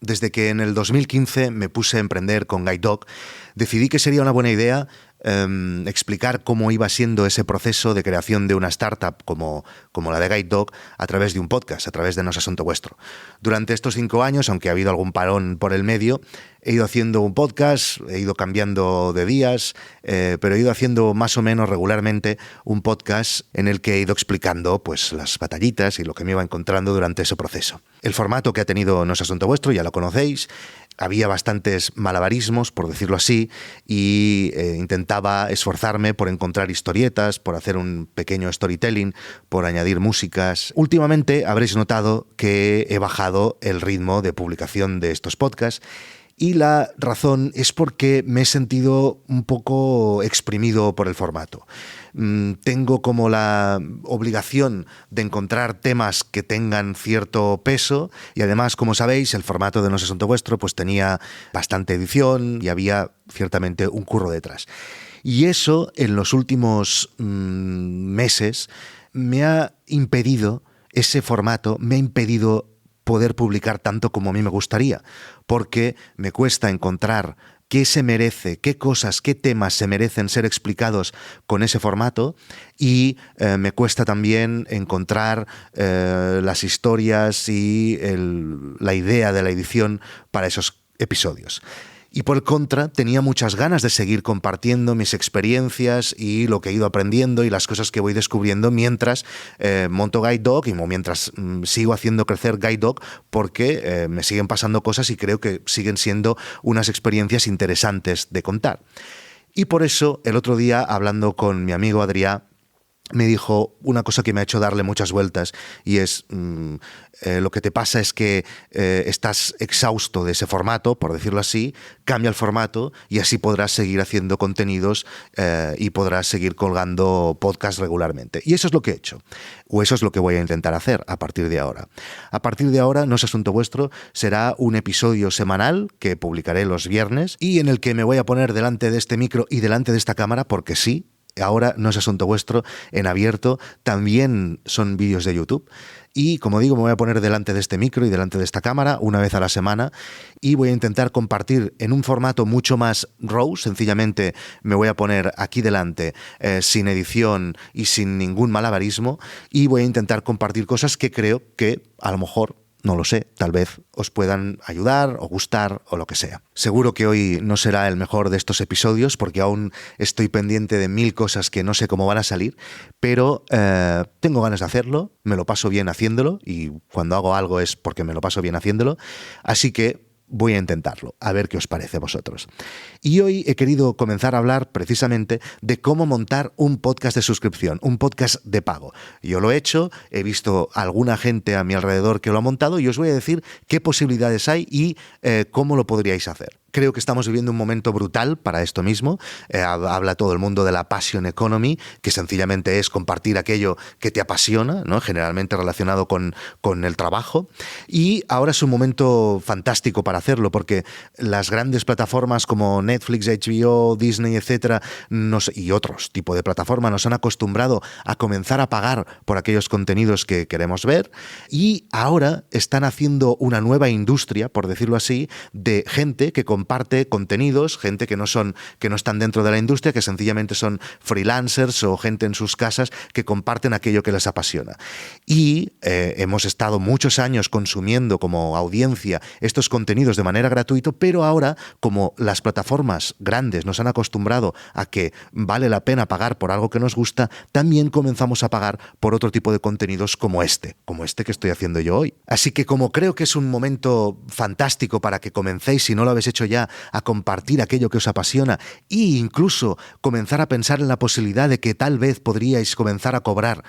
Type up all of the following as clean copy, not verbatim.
Desde que en el 2015 me puse a emprender con Guide Dog, decidí que sería una buena idea explicar cómo iba siendo ese proceso de creación de una startup como la de Guide Dog a través de un podcast, a través de No es Asunto Vuestro. Durante estos 5 años, aunque ha habido algún parón por el medio, he ido haciendo un podcast, he ido cambiando de días, pero he ido haciendo más o menos regularmente un podcast en el que he ido explicando pues, las batallitas y lo que me iba encontrando durante ese proceso. El formato que ha tenido No es Asunto Vuestro ya lo conocéis. Había bastantes malabarismos, por decirlo así, y intentaba esforzarme por encontrar historietas, por hacer un pequeño storytelling, por añadir músicas. Últimamente habréis notado que he bajado el ritmo de publicación de estos podcasts, y la razón es porque me he sentido un poco exprimido por el formato. Tengo como la obligación de encontrar temas que tengan cierto peso y además, como sabéis, el formato de No es Asunto Vuestro pues tenía bastante edición y había ciertamente un curro detrás. Y eso en los últimos meses me ha impedido, ese formato me ha impedido poder publicar tanto como a mí me gustaría, porque me cuesta encontrar qué se merece, qué cosas, qué temas se merecen ser explicados con ese formato y me cuesta también encontrar las historias y la idea de la edición para esos episodios. Y por contra, tenía muchas ganas de seguir compartiendo mis experiencias y lo que he ido aprendiendo y las cosas que voy descubriendo mientras monto Guide Dog y mientras sigo haciendo crecer Guide Dog, porque me siguen pasando cosas y creo que siguen siendo unas experiencias interesantes de contar. Y por eso, el otro día, hablando con mi amigo Adrià, me dijo una cosa que me ha hecho darle muchas vueltas y es lo que te pasa es que estás exhausto de ese formato, por decirlo así, cambia el formato y así podrás seguir haciendo contenidos y podrás seguir colgando podcasts regularmente. Y eso es lo que he hecho, o eso es lo que voy a intentar hacer a partir de ahora. A partir de ahora, No es Asunto Vuestro será un episodio semanal que publicaré los viernes y en el que me voy a poner delante de este micro y delante de esta cámara porque sí. Ahora No es Asunto Vuestro en abierto, también son vídeos de YouTube y como digo me voy a poner delante de este micro y delante de esta cámara una vez a la semana y voy a intentar compartir en un formato mucho más raw, sencillamente me voy a poner aquí delante sin edición y sin ningún malabarismo y voy a intentar compartir cosas que creo que a lo mejor, no lo sé, tal vez os puedan ayudar o gustar o lo que sea. Seguro que hoy no será el mejor de estos episodios porque aún estoy pendiente de 1000 cosas que no sé cómo van a salir, pero tengo ganas de hacerlo, me lo paso bien haciéndolo y cuando hago algo es porque me lo paso bien haciéndolo, así que voy a intentarlo, a ver qué os parece a vosotros. Y hoy he querido comenzar a hablar precisamente de cómo montar un podcast de suscripción, un podcast de pago. Yo lo he hecho, he visto a alguna gente a mi alrededor que lo ha montado y os voy a decir qué posibilidades hay y cómo lo podríais hacer. Creo que estamos viviendo un momento brutal para esto mismo. Habla todo el mundo de la passion economy, que sencillamente es compartir aquello que te apasiona, ¿no? Generalmente relacionado con el trabajo. Y ahora es un momento fantástico para hacerlo, porque las grandes plataformas como Netflix, HBO, Disney, etcétera, y otros tipos de plataformas nos han acostumbrado a comenzar a pagar por aquellos contenidos que queremos ver. Y ahora están haciendo una nueva industria, por decirlo así, de gente que comparte contenidos, gente que no están dentro de la industria, que sencillamente son freelancers o gente en sus casas que comparten aquello que les apasiona. Y hemos estado muchos años consumiendo como audiencia estos contenidos de manera gratuita, pero ahora, como las plataformas grandes nos han acostumbrado a que vale la pena pagar por algo que nos gusta, también comenzamos a pagar por otro tipo de contenidos como este que estoy haciendo yo hoy. Así que como creo que es un momento fantástico para que comencéis, si no lo habéis hecho ya, a compartir aquello que os apasiona e incluso comenzar a pensar en la posibilidad de que tal vez podríais comenzar a cobrar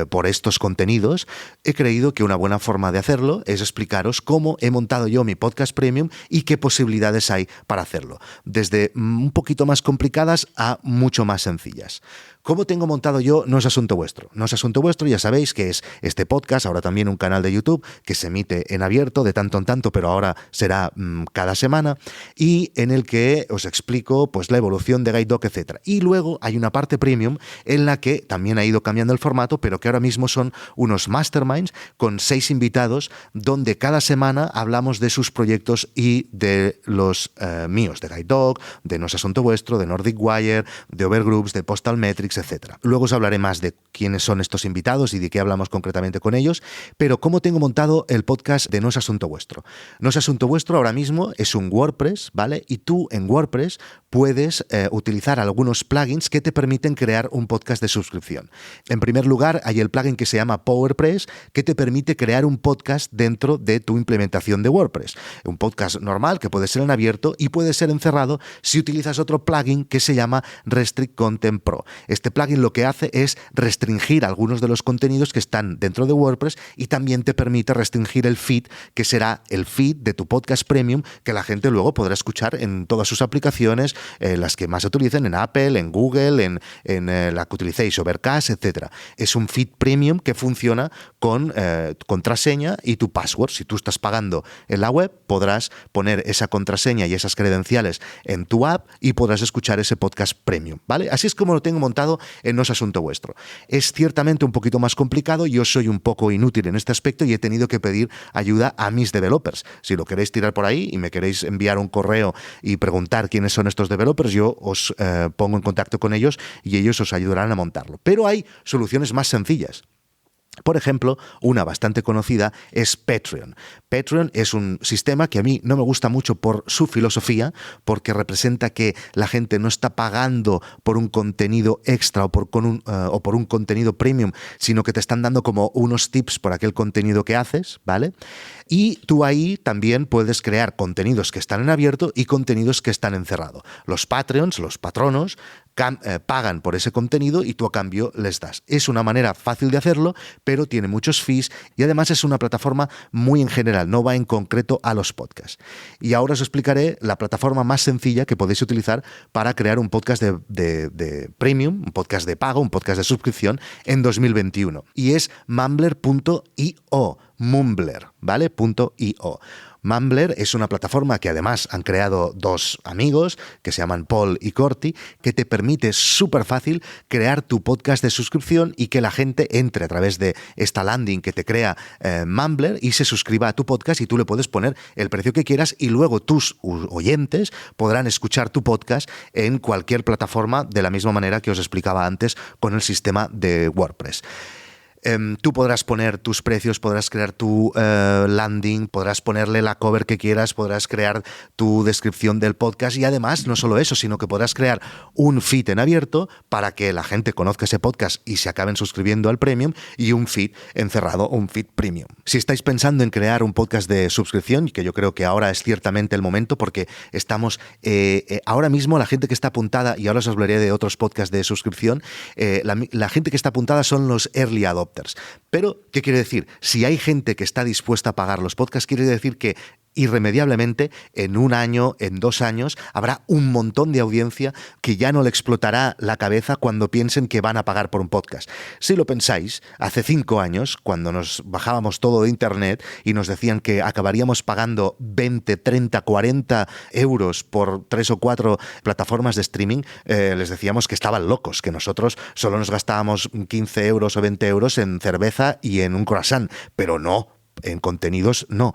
por estos contenidos, he creído que una buena forma de hacerlo es explicaros cómo he montado yo mi podcast premium y qué posibilidades hay para hacerlo, desde un poquito más complicadas a mucho más sencillas. ¿Cómo tengo montado yo No es Asunto Vuestro? No es Asunto Vuestro, ya sabéis que es este podcast, ahora también un canal de YouTube que se emite en abierto de tanto en tanto, pero ahora será cada semana, y en el que os explico pues la evolución de Guide Dog, etc. Y luego hay una parte premium en la que también ha ido cambiando el formato, pero que ahora mismo son unos masterminds con 6 invitados, donde cada semana hablamos de sus proyectos y de los míos, de Guide Dog, de No es Asunto Vuestro, de Nordic Wire, de Overgroups, de Postal Metrics, etc. Luego os hablaré más de quiénes son estos invitados y de qué hablamos concretamente con ellos, pero cómo tengo montado el podcast de No es Asunto Vuestro. No es Asunto Vuestro ahora mismo es un WordPress, ¿vale? Y tú en WordPress puedes utilizar algunos plugins que te permiten crear un podcast de suscripción. En primer lugar, hay el plugin que se llama PowerPress, que te permite crear un podcast dentro de tu implementación de WordPress. Un podcast normal que puede ser en abierto y puede ser encerrado si utilizas otro plugin que se llama Restrict Content Pro. Este plugin lo que hace es restringir algunos de los contenidos que están dentro de WordPress y también te permite restringir el feed, que será el feed de tu podcast premium, que la gente luego podrá escuchar en todas sus aplicaciones, las que más utilicen, en Apple, en Google, en la que utilicéis, Overcast, etc. Es un feed premium que funciona con contraseña y tu password. Si tú estás pagando en la web, podrás poner esa contraseña y esas credenciales en tu app y podrás escuchar ese podcast premium, ¿vale? Así es como lo tengo montado en No es Asunto Vuestro. Es ciertamente un poquito más complicado, yo soy un poco inútil en este aspecto y he tenido que pedir ayuda a mis developers. Si lo queréis tirar por ahí y me queréis enviar un correo y preguntar quiénes son estos developers, yo os pongo en contacto con ellos y ellos os ayudarán a montarlo. Pero hay soluciones más sencillas. Por ejemplo, una bastante conocida es Patreon. Patreon es un sistema que a mí no me gusta mucho por su filosofía, porque representa que la gente no está pagando por un contenido extra o por un contenido premium, sino que te están dando como unos tips por aquel contenido que haces, ¿vale? Y tú ahí también puedes crear contenidos que están en abierto y contenidos que están en cerrado. Los Patreons, los patronos, pagan por ese contenido y tú a cambio les das. Es una manera fácil de hacerlo, pero tiene muchos fees y además es una plataforma muy en general, no va en concreto a los podcasts. Y ahora os explicaré la plataforma más sencilla que podéis utilizar para crear un podcast de premium, un podcast de pago, un podcast de suscripción en 2021. Y es Mumbler.io, Mumbler, ¿vale? .io. Mumbler es una plataforma que además han creado 2 amigos que se llaman Paul y Corti, que te permite súper fácil crear tu podcast de suscripción y que la gente entre a través de esta landing que te crea Mumbler y se suscriba a tu podcast y tú le puedes poner el precio que quieras y luego tus oyentes podrán escuchar tu podcast en cualquier plataforma de la misma manera que os explicaba antes con el sistema de WordPress. Tú podrás poner tus precios, podrás crear tu landing, podrás ponerle la cover que quieras, podrás crear tu descripción del podcast y además no solo eso, sino que podrás crear un feed en abierto para que la gente conozca ese podcast y se acaben suscribiendo al premium y un feed encerrado, un feed premium. Si estáis pensando en crear un podcast de suscripción, que yo creo que ahora es ciertamente el momento porque estamos ahora mismo la gente que está apuntada, y ahora os hablaré de otros podcasts de suscripción, la gente que está apuntada son los early adopters. Pero, ¿qué quiere decir? Si hay gente que está dispuesta a pagar los podcasts, quiere decir que irremediablemente en 1 año, en 2 años, habrá un montón de audiencia que ya no le explotará la cabeza cuando piensen que van a pagar por un podcast. Si lo pensáis, hace 5 años, cuando nos bajábamos todo de internet y nos decían que acabaríamos pagando 20, 30, 40 euros por 3 o 4 plataformas de streaming, les decíamos que estaban locos, que nosotros solo nos gastábamos 15 euros o 20 euros en cerveza y en un croissant, pero no, en contenidos no.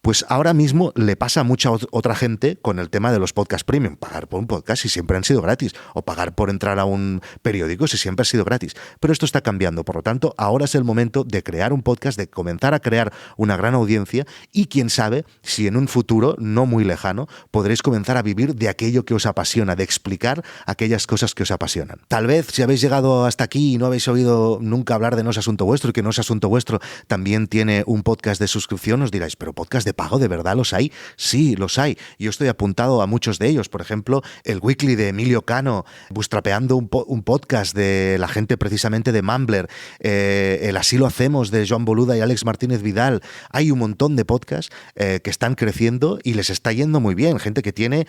Pues ahora mismo le pasa a mucha otra gente con el tema de los podcasts premium. Pagar por un podcast si siempre han sido gratis, o pagar por entrar a un periódico si siempre ha sido gratis. Pero esto está cambiando, por lo tanto, ahora es el momento de crear un podcast, de comenzar a crear una gran audiencia y quién sabe si en un futuro no muy lejano podréis comenzar a vivir de aquello que os apasiona, de explicar aquellas cosas que os apasionan. Tal vez si habéis llegado hasta aquí y no habéis oído nunca hablar de No es Asunto Vuestro y que No es Asunto Vuestro también tiene un podcast de suscripción, os diráis, pero podcast de de pago, ¿de verdad los hay? Sí, los hay. Yo estoy apuntado a muchos de ellos. Por ejemplo, el Weekly de Emilio Cano, Bootstrapeando, un podcast de la gente precisamente de Mumbler, el Así lo hacemos de Joan Boluda y Àlex Martínez Vidal. Hay un montón de podcasts que están creciendo y les está yendo muy bien. Gente que tiene,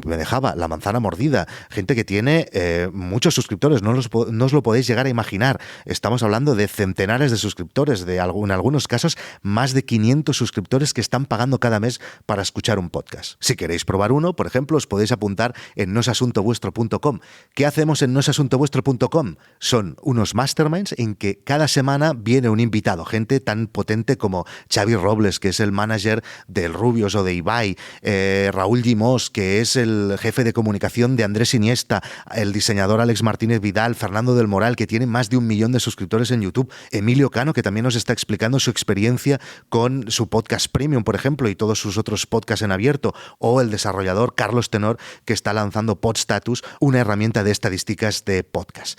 me dejaba La Manzana Mordida, gente que tiene muchos suscriptores, no os lo podéis llegar a imaginar. Estamos hablando de centenares de suscriptores, en algunos casos más de 500 suscriptores que están pagando cada mes para escuchar un podcast. Si queréis probar uno, por ejemplo, os podéis apuntar en noesasuntovuestro.com. ¿Qué hacemos en noesasuntovuestro.com? Son unos masterminds en que cada semana viene un invitado, gente tan potente como Xavi Robles, que es el manager del Rubios o de Ibai, Raúl Gimós, que es el jefe de comunicación de Andrés Iniesta, el diseñador Àlex Martínez Vidal, Fernando del Moral, que tiene más de 1 millón de suscriptores en YouTube, Emilio Cano, que también nos está explicando su experiencia con su podcast Premium, por ejemplo, y todos sus otros podcasts en abierto, o el desarrollador Carlos Tenor, que está lanzando Podstatus, una herramienta de estadísticas de podcast.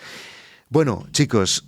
Bueno, chicos,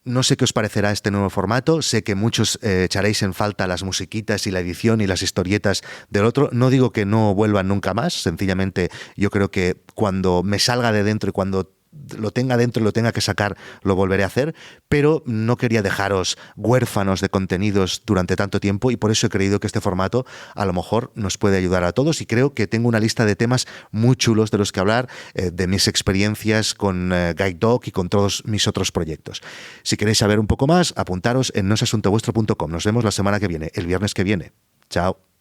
no sé qué os parecerá este nuevo formato. Sé que muchos echaréis en falta las musiquitas y la edición y las historietas del otro. No digo que no vuelvan nunca más. Sencillamente yo creo que cuando me salga de dentro y cuando lo tenga dentro y lo tenga que sacar, lo volveré a hacer, pero no quería dejaros huérfanos de contenidos durante tanto tiempo y por eso he creído que este formato a lo mejor nos puede ayudar a todos y creo que tengo una lista de temas muy chulos de los que hablar, de mis experiencias con Guide Dog y con todos mis otros proyectos. Si queréis saber un poco más, apuntaros en noesasuntovuestro.com. Nos vemos la semana que viene, el viernes que viene. Chao.